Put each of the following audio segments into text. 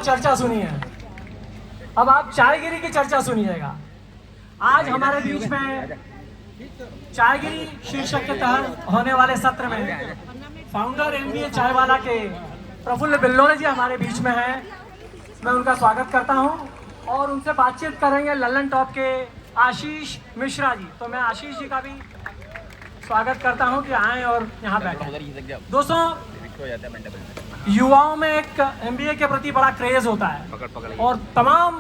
चर्चा सुनी है, अब आप चायगिरी की चर्चा सुनिएगा। आज हमारे बीच में चायगिरी शीर्षक के तहत होने वाले सत्र में फाउंडर एमबीए चायवाला के प्रफुल्ल बिल्लोरे जी हमारे बीच में हैं। मैं उनका स्वागत करता हूं और उनसे बातचीत करेंगे लल्लन टॉप के आशीष मिश्रा जी। तो मैं आशीष जी का भी स्वागत करता हूं कि आएँ और यहाँ बैठे। दोस्तों, युवाओं में एक एमबीए के प्रति बड़ा क्रेज होता है और तमाम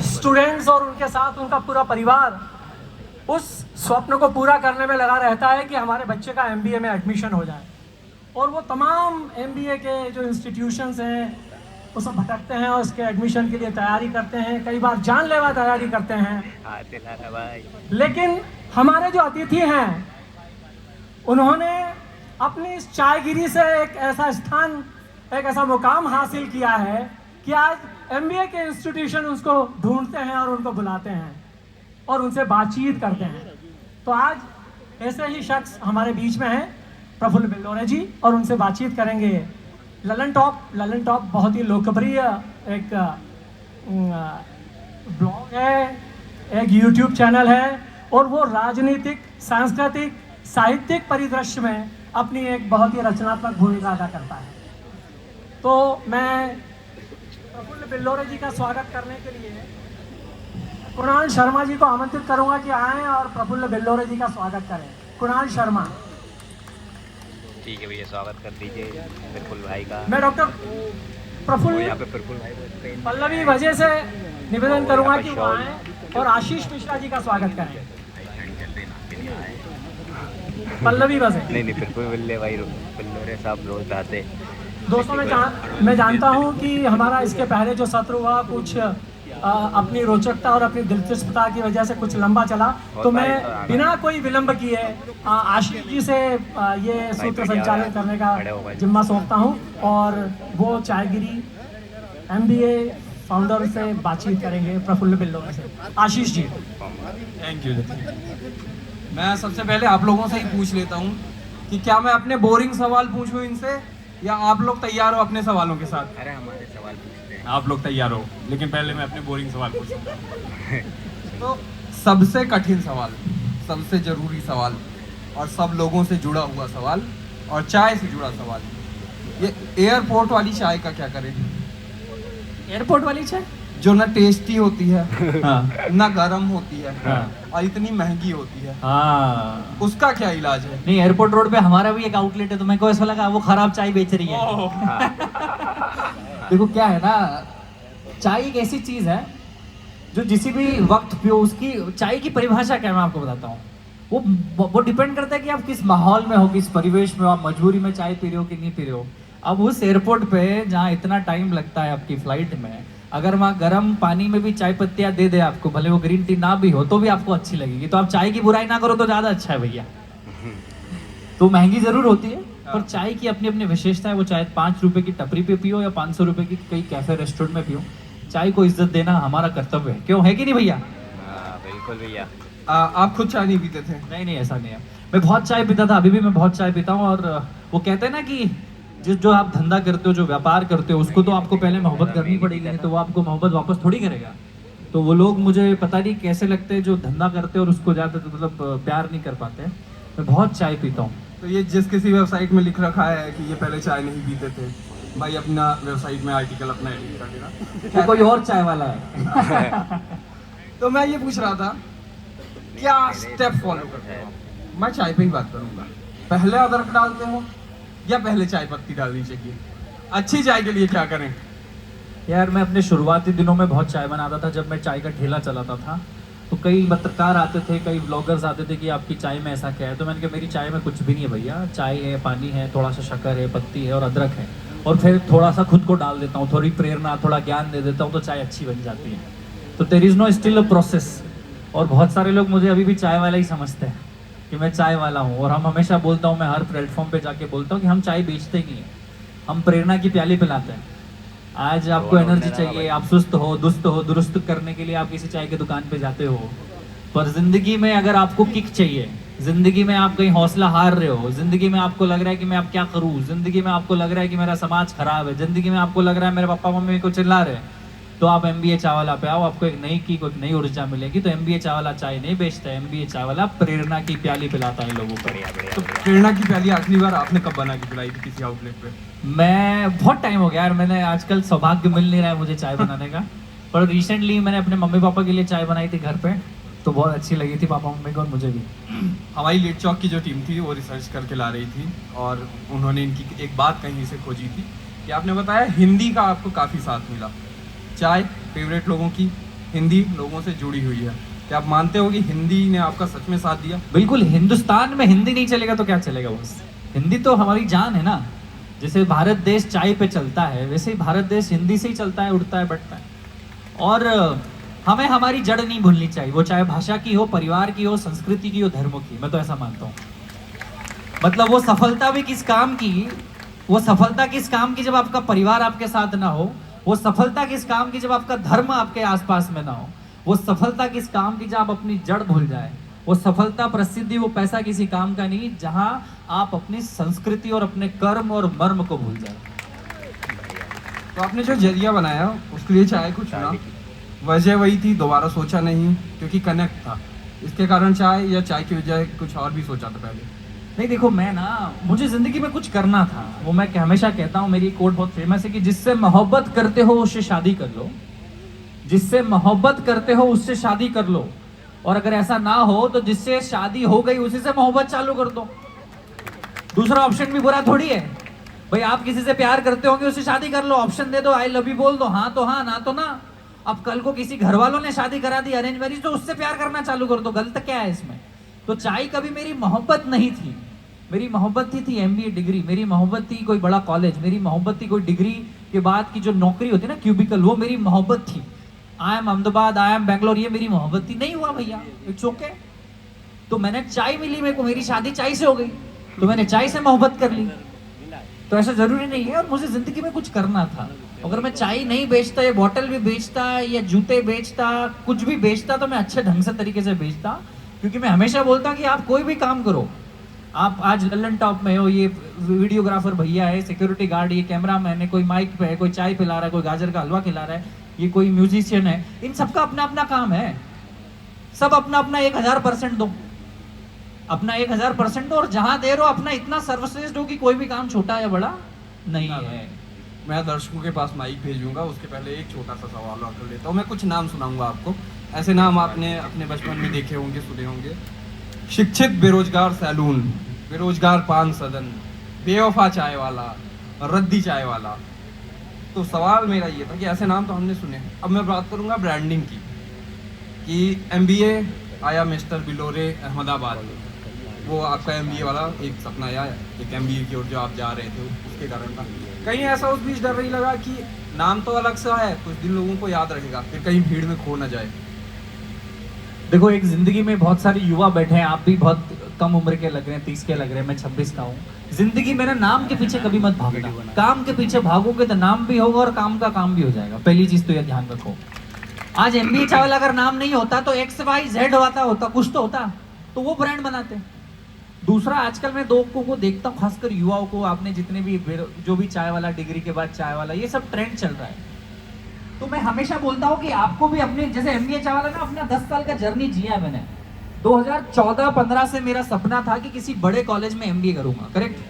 स्टूडेंट्स और उनके साथ उनका पूरा परिवार उस स्वप्न को पूरा करने में लगा रहता है कि हमारे बच्चे का एमबीए में एडमिशन हो जाए। और वो तमाम एमबीए के जो इंस्टीट्यूशंस हैं वो सब भटकते हैं और उसके एडमिशन के लिए तैयारी करते हैं, कई बार जानलेवा तैयारी करते हैं। लेकिन हमारे जो अतिथि हैं उन्होंने अपनी इस चायगिरी से एक ऐसा स्थान, एक ऐसा मुकाम हासिल किया है कि आज एमबीए के इंस्टीट्यूशन उसको ढूंढते हैं और उनको बुलाते हैं और उनसे बातचीत करते हैं। तो आज ऐसे ही शख्स हमारे बीच में हैं, प्रफुल्ल बिल्लोरे जी, और उनसे बातचीत करेंगे। लल्लन टॉप बहुत ही लोकप्रिय एक ब्लॉग है, एक यूट्यूब चैनल है और वो राजनीतिक, सांस्कृतिक, साहित्यिक परिदृश्य में अपनी एक बहुत ही रचनात्मक भूमिका अदा करता है। तो मैं प्रफुल्ल बिल्लोरे जी का स्वागत करने के लिए कुणाल शर्मा जी को आमंत्रित करूंगा कि आएं और प्रफुल्ल बिल्लोरे जी का स्वागत करें। कुणाल शर्मा। ठीक है भैया, स्वागत कर दीजिए प्रफुल्ल भाई का। मैं डॉक्टर प्रफुल्ल यहाँ पे प्रफुल्ल भाई पल्लवी वजह से निवेदन करूंगा कि वो आएं और आशीष मिश्रा जी का स्वागत करें। पल्लवी वजह नहीं प्रफुल्ल भाई बिल्लोरे साहब रोज आते। दोस्तों, मैं जानता हूं कि हमारा इसके पहले जो सत्र हुआ कुछ अपनी रोचकता और अपनी दिलचस्पता की वजह से कुछ लंबा चला, तो मैं बिना कोई विलंब किए आशीष जी से ये सूत्र संचालन करने का जिम्मा सौंपता हूं और वो चायगिरी एमबीए फाउंडर से बातचीत करेंगे, प्रफुल्ल बिल्लोरे से। आशीष जी। Thank you. मैं सबसे पहले आप लोगों से ही पूछ लेता हूँ कि क्या मैं अपने बोरिंग सवाल पूछूं इनसे, या आप लोग तैयार हो अपने सवालों के साथ? अरे हमारे सवाल पूछते हैं। आप लोग तैयार हो, लेकिन पहले मैं अपने बोरिंग सवाल पूछूंगा। तो सबसे कठिन सवाल, सबसे जरूरी सवाल और सब लोगों से जुड़ा हुआ सवाल और चाय से जुड़ा सवाल, ये एयरपोर्ट वाली चाय का क्या करें? एयरपोर्ट वाली चाय जो ना टेस्टी होती है, हाँ। ना गर्म होती है, हाँ। और इतनी महंगी होती है, हाँ। उसका क्या इलाज है? नहीं, एयरपोर्ट रोड पे हमारा भी एक आउटलेट है, तो मेरे को ऐसा लगा वो खराब चाय बेच रही है। देखो क्या है ना, चाय एक ऐसी चीज है जो किसी भी वक्त पियो, उसकी चाय की परिभाषा क्या है मैं आपको बताता हूँ। वो डिपेंड करता है कि आप किस माहौल में हो, किस परिवेश में हो, आप मजबूरी में चाय पी रहे हो कि नहीं पी रहे हो। अब उस एयरपोर्ट पे जहाँ इतना टाइम लगता है आपकी फ्लाइट में, अगर वहाँ गर्म पानी में भी चाय पत्तियाँ दे दे आपको, भले वो ग्रीन टी ना भी हो तो भी आपको अच्छी लगेगी। तो आप चाय की बुराई ना करो तो ज़्यादा अच्छा है भैया। तो महंगी ज़रूर होती है पर चाय की अपनी अपनी विशेषता है। वो चाहे 5 रुपए की टपरी पे पियो या 500 रुपए की कई कैफे रेस्टोरेंट में पियो, चाय को इज्जत देना हमारा कर्तव्य है। क्यों, है कि नहीं भैया? बिल्कुल भैया। आप खुद चाय नहीं पीते थे? नहीं, ऐसा नहीं है। मैं बहुत चाय पीता था, अभी भी मैं बहुत चाय पीता हूँ। और वो कहते हैं ना कि जो आप धंधा करते हो, जो व्यापार करते हो, उसको तो आपको पहले मोहब्बत करनी पड़ेगी, नहीं तो वो आपको मोहब्बत वापस थोड़ी करेगा। तो वो लोग मुझे पता नहीं कैसे लगते हैं जो धंधा करते हैं और उसको ज़्यादा मतलब प्यार नहीं कर पाते। मैं बहुत चाय पीता हूँ। तो ये जिस किसी वेबसाइट में लिख रखा है कि ये पहले चाय नहीं पीते थे, भाई अपना वेबसाइट में आर्टिकल अपना एडिट कर देना, वो कोई और चाय वाला है। तो मैं ये पूछ रहा था क्या स्टेप फॉलो करते हो? मैं चाय पे ही बात करूंगा। पहले अदरक डालते हो या पहले चाय पत्ती डालनी चाहिए? अच्छी चाय के लिए क्या करें? यार मैं अपने शुरुआती दिनों में बहुत चाय बनाता था। जब मैं चाय का ठेला चलाता था तो कई पत्रकार आते थे, कई ब्लॉगर्स आते थे कि आपकी चाय में ऐसा क्या है। तो मैंने कहा मेरी चाय में कुछ भी नहीं है भैया, चाय है, पानी है, थोड़ा सा शक्कर है, पत्ती है और अदरक है, और फिर थोड़ा सा खुद को डाल देता हूँ, थोड़ी प्रेरणा, थोड़ा ज्ञान दे देता हूँ, तो चाय अच्छी बन जाती है। तो there is no still a process. और बहुत सारे लोग मुझे अभी भी चाय वाला ही समझते हैं कि मैं चाय वाला हूँ। और हम हमेशा बोलता हूँ, मैं हर प्लेटफॉर्म पे जाके बोलता हूँ कि हम चाय बेचते ही नहीं है, हम प्रेरणा की प्याली पिलाते हैं। आज आपको एनर्जी चाहिए, आप सुस्त हो, दुस्त हो, दुरुस्त करने के लिए आप किसी चाय की दुकान पे जाते हो। पर जिंदगी में अगर आपको किक चाहिए जिंदगी में आप कहीं हौसला हार रहे हो, जिंदगी में आपको लग रहा है कि मैं अब क्या करूं, जिंदगी में आपको लग रहा है कि मेरा समाज खराब है, जिंदगी में आपको लग रहा है मेरे पापा मम्मी को चिल्ला रहे हैं, तो आप MBA चाय वाला पे आओ, आपको एक नई ऊर्जा मिलेगी। तो MBA चाय वाला चाय नहीं बेचता है, MBA चाय वाला प्रेरणा की प्याली पिलाता है लोगों को। बढ़िया बढ़िया तो बढ़िया। प्रेरणा की पहली आखिरी बार आपने कब बना के पिलाई थी किसी आउटलेट पे? मैं बहुत टाइम हो गया यार, मैंने आजकल सौभाग्य मिल नहीं रहा है मुझे चाय बनाने का, पर रिसेंटली मैंने अपने मम्मी पापा के लिए चाय बनाई थी घर पे, तो बहुत अच्छी लगी थी पापा मम्मी को और मुझे भी। हमारी लेट चौक की जो टीम थी वो रिसर्च करके ला रही थी और उन्होंने इनकी एक बात कहीं से खोजी थी कि आपने बताया हिंदी का आपको काफ़ी साथ मिला। चाय फेवरेट लोगों की, हिंदी लोगों से जुड़ी हुई है। क्या आप मानते हो कि हिंदी ने आपका सच में साथ दिया? बिल्कुल, हिंदुस्तान में हिंदी नहीं चलेगा तो क्या चलेगा बस, हिंदी तो हमारी जान है ना। जैसे भारत देश चाय पे चलता है, वैसे ही भारत देश हिंदी से ही चलता है, उड़ता है, बैठता है। और हमें हमारी जड़ नहीं भूलनी चाहिए, वो चाहे भाषा की हो, परिवार की हो, संस्कृति की हो, धर्मों की, मैं तो ऐसा मानता हूँ। मतलब वो सफलता भी किस काम की, वो सफलता किस काम की जब आपका परिवार आपके साथ ना हो, वो सफलता किस काम की जब आपका धर्म आपके आसपास में ना हो, वो सफलता किस काम की जब आप अपनी जड़ भूल जाए, वो सफलता, प्रसिद्धि, वो पैसा किसी काम का नहीं जहां आप अपनी संस्कृति और अपने कर्म और मर्म को भूल जाए। तो आपने जो जरिया बनाया उसके लिए चाय को चुना, वजह वही थी, दोबारा सोचा नहीं क्योंकि कनेक्ट था, इसके कारण चाय, या चाय की वजह कुछ और भी सोचा था पहले? नहीं देखो, मैं ना, मुझे जिंदगी में कुछ करना था, वो मैं हमेशा कहता हूँ, मेरी कोट बहुत फेमस है कि जिससे मोहब्बत करते हो उससे शादी कर लो, जिससे मोहब्बत करते हो उससे शादी कर लो, और अगर ऐसा ना हो तो जिससे शादी हो गई उसी से मोहब्बत चालू कर दो। दूसरा ऑप्शन भी बुरा थोड़ी है भाई, आप किसी से प्यार करते होंगे उससे शादी कर लो, ऑप्शन दे दो, आई लव यू बोल दो, हाँ तो हाँ, ना तो ना। अब कल को किसी घर वालों ने शादी करा दी अरेंज मैरिज, तो उससे प्यार करना चालू कर दो, गलत क्या है इसमें? तो चाय कभी मेरी मोहब्बत नहीं थी, मेरी मोहब्बत थी MBA डिग्री, मेरी मोहब्बत थी कोई बड़ा कॉलेज, मेरी मोहब्बत थी कोई डिग्री के बाद की जो नौकरी होती है ना, क्यूबिकल, वो मेरी मोहब्बत थी। I am Ahmedabad, I am Bangalore, ये मेरी मोहब्बत थी। नहीं हुआ भैया, इट्स ओके। तो मैंने चाय मिली मेरे को, मेरी शादी चाय से हो गई, तो मैंने चाय से मोहब्बत कर ली। तो ऐसा जरूरी नहीं है, और मुझे जिंदगी में कुछ करना था। अगर मैं चाय नहीं बेचता, या बॉटल भी बेचता, या जूते बेचता, कुछ भी बेचता, तो मैं अच्छे ढंग से तरीके से बेचता, क्योंकि मैं हमेशा बोलता कि आप कोई भी काम करो, आप आज लल्लन टॉप में हो, ये वीडियोग्राफर भैया है, सिक्योरिटी गार्ड, ये कैमरा मैन है, कोई माइक पे है, कोई चाय पिला रहा है, कोई गाजर का हलवा खिला रहा है, ये कोई म्यूजिशियन है, इन सबका अपना अपना काम है। सब अपना अपना 1000% दो, अपना 1000% दो, और जहां दे रहो अपना इतना सर्वश्रेष्ठ हो कि कोई भी काम छोटा या बड़ा नहीं है। मैं दर्शकों के पास माइक भेजूंगा, उसके पहले एक छोटा सा सवाल और कर लेता हूँ। मैं कुछ नाम सुनाऊंगा आपको, ऐसे नाम आपने अपने बचपन में देखे होंगे, सुने होंगे। शिक्षित बेरोजगार सैलून, बेरोजगार पान सदन, बेवफा चाय वाला, रद्दी चाय वाला। तो सवाल मेरा ये था कि ऐसे नाम तो हमने सुने। अब मैं बात करूंगा ब्रांडिंग की, कि MBA आया मिस्टर बिलोरे अहमदाबाद, वो आपका MBA वाला एक सपना आया, एक MBA की ओर जो आप जा रहे थे उसके कारण था। कहीं ऐसा उस बीच डर नहीं लगा कि नाम तो अलग सा है, कुछ दिन लोगों को याद रहेगा, फिर कहीं भीड़ में खो ना जाए? देखो, एक जिंदगी में बहुत सारे युवा बैठे हैं, आप भी बहुत कम उम्र के लग रहे हैं, 30 के लग रहे हैं, मैं 26 का हूँ। जिंदगी में ना, नाम के पीछे कभी मत भागना, काम के पीछे भागोगे तो नाम भी होगा और काम का काम भी हो जाएगा। पहली चीज तो ये ध्यान रखो। आज MBA चावल अगर नाम नहीं होता तो XYZ होता, कुछ तो होता, तो वो ब्रांड बनाते। दूसरा, आजकल मैं लोगों को देखता हूँ, खासकर युवाओं को, आपने जितने भी जो भी चाय वाला, डिग्री के बाद चाय वाला, ये सब ट्रेंड चल रहा है। तो मैं हमेशा बोलता हूँ कि आपको भी अपने, जैसे MBA चाय वाला ना, अपना 10 साल का जर्नी जिया मैंने। 2014-15 से मेरा सपना था कि किसी बड़े कॉलेज में MBA करूंगा, करेक्ट?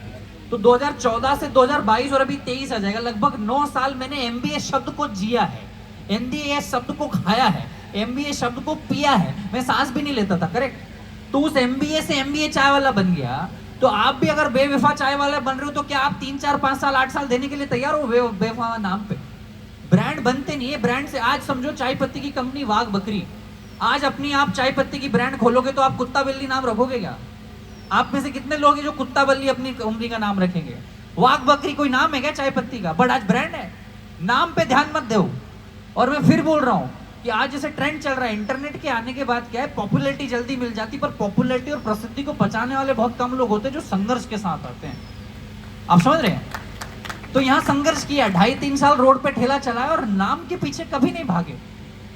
तो 2014 से 2022 और अभी 23 आ जाएगा, लगभग 9 साल मैंने MBA शब्द को जिया है, MBA शब्द को खाया है, MBA शब्द को पिया है। मैं सांस भी नहीं लेता था, करेक्ट? तो उस MBA से MBA चाय वाला बन गया। तो आप भी अगर बेवफा चाय वाला बन रहे हो, तो क्या आप 3, 4, 5 साल, 8 साल देने के लिए तैयार हो बेवफा नाम पे? ब्रांड बनते नहीं है, ब्रांड से। आज समझो चाय पत्ती की कंपनी वाघ बकरी, आज अपनी आप चाय पत्ती की ब्रांड खोलोगे तो आप कुत्ता बिल्ली नाम रखोगे क्या? आप में से कितने लोग हैं जो कुत्ता बिल्ली अपनी कंपनी का नाम रखेंगे? वाघ बकरी कोई नाम है क्या चाय पत्ती का? बट आज ब्रांड है, नाम पे ध्यान मत दो। और मैं फिर बोल रहा हूँ कि आज जैसे ट्रेंड चल रहा है, इंटरनेट के आने के बाद क्या है, पॉपुलैरिटी जल्दी मिल जाती, पर पॉपुलैरिटी और प्रसिद्धि को पचाने वाले बहुत कम लोग होते हैं जो संघर्ष के साथ आते हैं। आप समझ रहे हैं? तो यहाँ संघर्ष किया, 2.5-3 साल रोड पे ठेला चलाया और नाम के पीछे कभी नहीं भागे।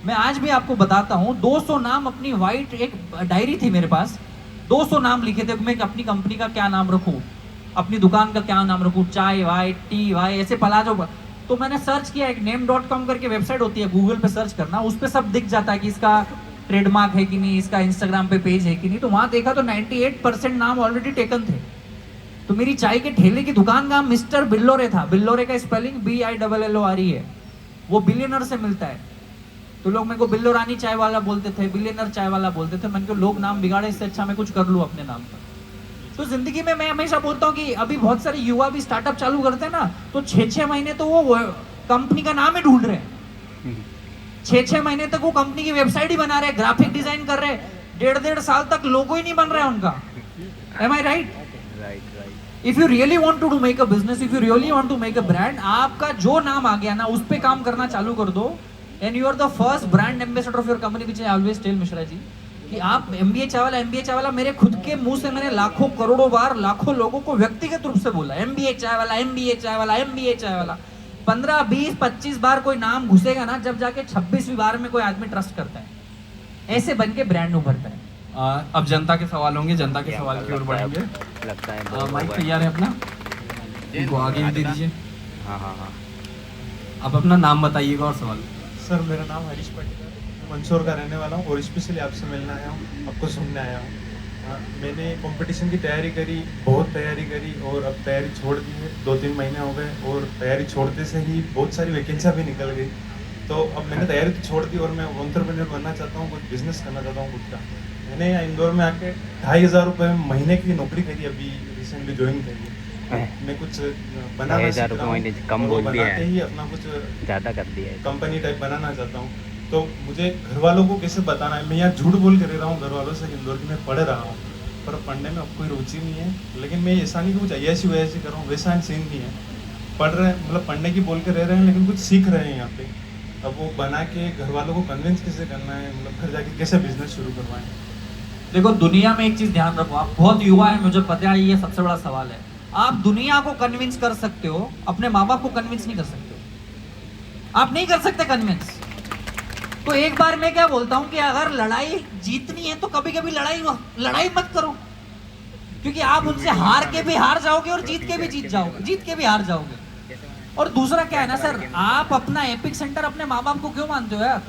मैं आज भी आपको बताता हूँ, 200 नाम अपनी वाइट, एक डायरी थी मेरे पास, 200 नाम लिखे थे, मैं अपनी कंपनी का क्या नाम रखूं, अपनी दुकान का क्या नाम रखूं, चाय वाई टी वाई ऐसे पलाजो। तो मैंने सर्च किया, एक name.com करके वेबसाइट होती है, गूगल पे सर्च करना, उस पे सब दिख जाता है कि इसका ट्रेडमार्क है कि नहीं, इसका इंस्टाग्राम पे पेज है कि नहीं। तो वहां देखा तो 98% नाम ऑलरेडी टेकन थे। तो मेरी चाय के ठेले की दुकान का मिस्टर बिल्लोरे था। बिल्लोरे का स्पेलिंग BILLORE है, वो बिलियनर से मिलता है। तो लोग मेरे को बिल्लोरानी चाय वाला बोलते थे, बिलियनर चाय वाला बोलते थे। मैंने कहा लोग नाम बिगाड़े, इससे अच्छा मैं कुछ कर लूँ अपने नाम पर। तो जिंदगी में मैं हमेशा बोलता हूँ कि अभी बहुत सारे युवा भी स्टार्टअप चालू करते हैं ना, तो 6-6 महीने तो वो कंपनी का नाम ही ढूंढ रहे हैं। 6-6 महीने तक वो कंपनी की वेबसाइट ही बना रहे हैं, ग्राफिक डिजाइन कर रहे हैं, 1.5 साल तक लोगो ही नहीं बन रहा है उनका। Am I right? If you really want to make a business, if you really want to make a brand, आपका जो नाम आ गया ना उस पे काम करना चालू कर दो, and you are the first brand ambassador of your company, which I always tell Mishra ji कि आप MBA चाय वाला मेरे खुद के मुंह से मैंने लाखों करोड़ों बार लाखों लोगों को व्यक्तिगत रूप से बोला, MBA चाय वाला, MBA चाय वाला, MBA चाय वाला। 15, 20, 25 बार कोई नाम घुसेगा ना, जब जाके 26वीं बार में कोई आदमी ट्रस्ट करता है। ऐसे बन के ब्रांड उभरता है। अब जनता के सवाल होंगे, जनता के सवाल की ओर बढ़ेंगे। लगता है माइक तैयार है अपना, इनको आगे भी दे दीजिए। हाँ हाँ हाँ। आप अपना नाम बताइएगा और सवाल। सर मेरा नाम हरीश पटेल है, मंदसौर का रहने वाला हूँ और स्पेशली आपसे मिलने आया हूँ, आपको सुनने आया हूँ। मैंने कंपटीशन की तैयारी करी, बहुत तैयारी करी और अब तैयारी छोड़ दी है। 2-3 महीने हो गए और तैयारी छोड़ते से ही बहुत सारी वैकेंसियाँ भी निकल गई। तो अब मैंने तैयारी तो छोड़ दी और मैं एंटरप्रेन्योर बनना चाहता हूँ, कुछ बिजनेस करना चाहता हूँ खुद का। मैंने यहाँ इंदौर में आके 2,500 रुपये महीने की नौकरी करी, अभी रिसेंटली ज्वाइन करी है। मैं कुछ बनाना सीख रहा हूँ, कम और बोल दिया बनाते है, ही अपना कुछ ज़्यादा कर दिया है। कंपनी टाइप बनाना चाहता हूँ। तो मुझे घर वालों को कैसे बताना है? मैं यहाँ झूठ बोल कर रह रहा हूँ घर वालों से इंदौर की मैं पढ़ रहा हूँ, पर पढ़ने में अब कोई रुचि नहीं है। लेकिन मैं ऐसा नहीं कि कुछ ऐसी वैसी कर रहा हूँ, वैसा सीन नहीं है। पढ़ रहे हैं, मतलब पढ़ने की बोल के रह रहे हैं, लेकिन कुछ सीख रहे हैं यहाँ पे। अब वो बना के घर वालों को कन्विंस कैसे करना है, मतलब घर जाके कैसे बिजनेस शुरू करवाएं। देखो दुनिया में एक चीज ध्यान रखो, आप बहुत युवा है, मुझे पता है, ये सबसे बड़ा सवाल है। आप दुनिया को कन्विंस कर सकते हो, अपने माँ बाप को कन्विंस नहीं कर सकते हो। आप नहीं कर सकते कन्विंस। तो एक बार मैं क्या बोलता हूं कि अगर लड़ाई जीतनी है तो कभी कभी लड़ाई मत करो, क्योंकि आप उनसे हार के भी हार जाओगे और जीत के भी जीत जाओगे, जीत के भी हार जाओगे। और दूसरा क्या है ना सर, आप अपना एपिक सेंटर अपने माँ बाप को क्यों मानते हो यार?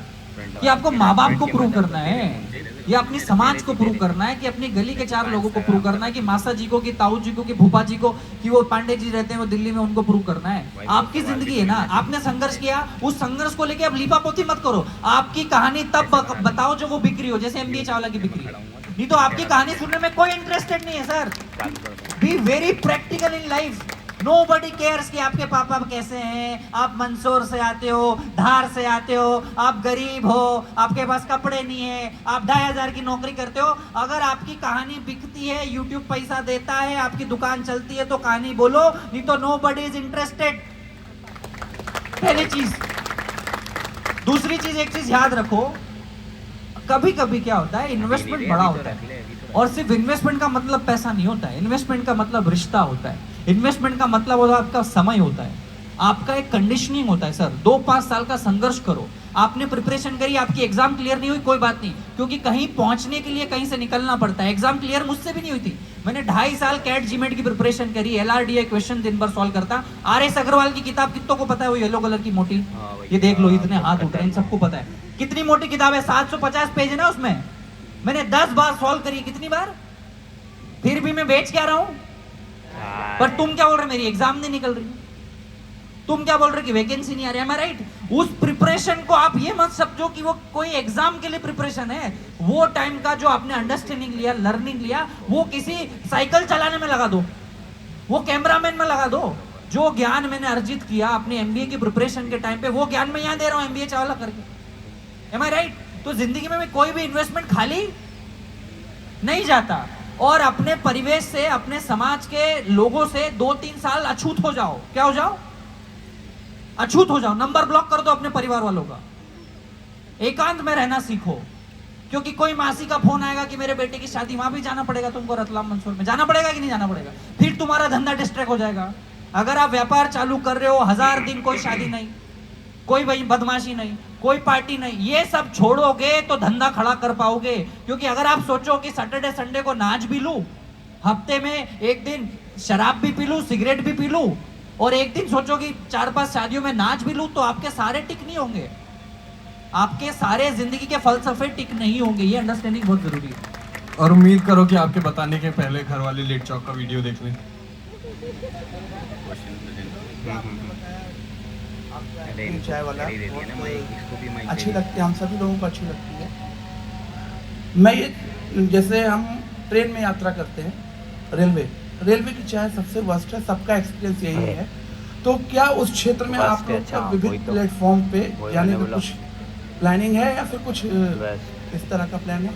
कि आपको माँ बाप को प्रूव करना है, या अपनी समाज को प्रूव करना है, कि अपनी गली के 4 लोगों को प्रूव करना है, कि मासा जी को, कि ताऊ जी को, कि भूपा जी को, कि वो पांडे जी रहते हैं वो दिल्ली में, उनको प्रूव करना है। आपकी जिंदगी है ना, आपने संघर्ष किया, उस संघर्ष को लेके अब लीपापोती मत करो। आपकी कहानी तब बताओ जो वो बिक्री हो, जैसे MBA चावला की बिक्री। नहीं तो आपकी कहानी सुनने में कोई इंटरेस्टेड नहीं है sir. Be very practical in life. Nobody cares कि आपके पापा कैसे हैं, आप मंदसौर से आते हो, धार से आते हो, आप गरीब हो, आपके पास कपड़े नहीं है, आप 2,500 की नौकरी करते हो। अगर आपकी कहानी बिकती है, YouTube पैसा देता है, आपकी दुकान चलती है तो कहानी बोलो, नहीं तो nobody is interested। पहली चीज। दूसरी चीज, एक चीज याद रखो, कभी कभी क्या होता है, इन्वेस्टमेंट बड़ा होता है, और सिर्फ इन्वेस्टमेंट का मतलब पैसा नहीं होता है। इन्वेस्टमेंट का मतलब रिश्ता होता है, इन्वेस्टमेंट का मतलब होता है आपका समय होता है, आपका एक कंडीशनिंग होता है। सर 2-5 साल का संघर्ष करो, आपने प्रिपरेशन करी, आपकी एग्जाम क्लियर नहीं हुई, कोई बात नहीं, क्योंकि कहीं पहुंचने के लिए कहीं से निकलना पड़ता है। एग्जाम क्लियर मुझसे भी नहीं हुई थी, मैंने 2.5 साल कैट जीमेट की प्रिपरेशन करी, LRDA क्वेश्चन दिन भर सॉल्व करता। RS अग्रवाल की किताब कितनों को पता है, वो येलो कलर की मोटी, ये देख लो, इतने हाथ उठ रहे हैं, सबको पता है कितनी मोटी किताब है, 750 पेज है ना उसमें। मैंने 10 बार सॉल्व करी, कितनी बार, फिर भी मैं बेच क्या रहा हूं। पर तुम क्या बोल रहे, मेरी एग्जाम नहीं निकल रही, तुम क्या बोल रहे कि वैकेंसी नहीं आ रही। M I right? उस प्रिपरेशन को आप ये मत समझो कि वो कोई एग्जाम के लिए प्रिपरेशन है। वो टाइम का जो आपने अंडरस्टैंडिंग लिया, लर्निंग लिया, वो किसी साइकिल चलाने में लगा दो, वो कैमरामैन में लगा दो। जो ज्ञान मैंने अर्जित किया अपने MBA की प्रिपरेशन के टाइम पे, वो ज्ञान मैं यहाँ दे रहा हूँ MBA चावला करके। M I right? तो जिंदगी में कोई भी इन्वेस्टमेंट खाली नहीं जाता, और अपने परिवेश से, अपने समाज के लोगों से 2-3 साल अछूत हो जाओ। क्या हो जाओ? अछूत हो जाओ। नंबर ब्लॉक कर दो अपने परिवार वालों का, एकांत में रहना सीखो, क्योंकि कोई मासी का फोन आएगा कि मेरे बेटे की शादी, वहां भी जाना पड़ेगा तुमको, रतलाम मंदसौर में जाना पड़ेगा कि नहीं जाना पड़ेगा, फिर तुम्हारा धंधा डिस्ट्रैक्ट हो जाएगा। अगर आप व्यापार चालू कर रहे हो, 1000 दिन कोई शादी नहीं, कोई भाई बदमाशी नहीं, कोई पार्टी नहीं, ये सब छोड़ोगे तो धंधा खड़ा कर पाओगे। क्योंकि अगर आप सोचो कि सैटरडे संडे को नाच भी लूं, हफ्ते में एक दिन शराब भी पी लूं, सिगरेट भी पी लूं, और एक दिन सोचो कि 4-5 शादियों में नाच भी लूं, तो आपके सारे टिक नहीं होंगे, आपके सारे जिंदगी के फलसफे टिक नहीं होंगे। ये अंडरस्टैंडिंग बहुत जरूरी है। और उम्मीद करो कि आपके बताने के पहले घर वाले लेट चौक का वीडियो देख लें। चाय वाला दे दिया ना, मैं इसको भी मैं अच्छी लगती है, हम सभी लोगों को अच्छी लगती है। मैं ये जैसे हम ट्रेन में यात्रा करते हैं, रेलवे की चाय सबसे वर्स्ट है, सबका एक्सपीरियंस यही है। तो क्या उस क्षेत्र में बस आप के लोग अच्छा, का वही विभिन्न तो। प्लेटफॉर्म पे वही जाने मैंने का बोला। कुछ प्लानिंग है या फिर कुछ बस इस तरह का प्लान है?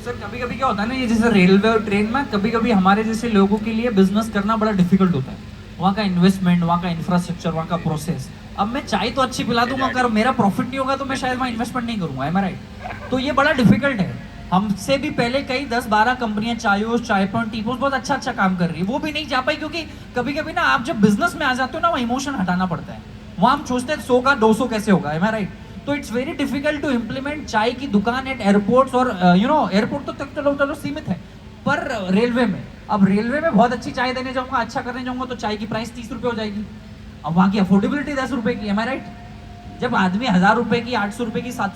सर कभी कभी क्या होता है ना, ये जैसे रेलवे और ट्रेन में कभी कभी हमारे जैसे लोगों के लिए बिजनेस करना बड़ा डिफिकल्ट होता है। वहाँ का इन्वेस्टमेंट, वहाँ का इंफ्रास्ट्रक्चर, वहाँ का प्रोसेस। अब मैं चाय तो अच्छी पिला दूंगा, अगर मेरा प्रॉफिट नहीं होगा तो मैं शायद वहाँ इन्वेस्टमेंट नहीं करूंगा, एम आई राइट? तो ये बड़ा डिफिकल्ट है। हमसे भी पहले कई 10-12 कंपनियां, चायोस, चाय पॉइंट, टी पोस्ट बहुत अच्छा काम कर रही है, वो भी नहीं जा पाई। क्योंकि कभी कभी ना आप जब बिजनेस में आ जाते हो ना, वहाँ इमोशन हटाना पड़ता है। वहाँ हम सोचते हैं 100 का 200 कैसे होगा, एम आई राइट? तो it's very difficult to implement चाय की दुकान एट एयरपोर्ट्स। और एयरपोर्ट तो तक चलो सीमित है, पर रेलवे में, अब रेलवे में बहुत अच्छी चाय देने जाऊंगा, अच्छा करने जाऊंगा, तो चाय की प्राइस 30 रुपये हो जाएगी। अब वहाँ की अफोर्डेबिलिटी 10 रुपये की, एम आई राइट? जब आदमी 1000 रुपये की, 800 रुपये की, 700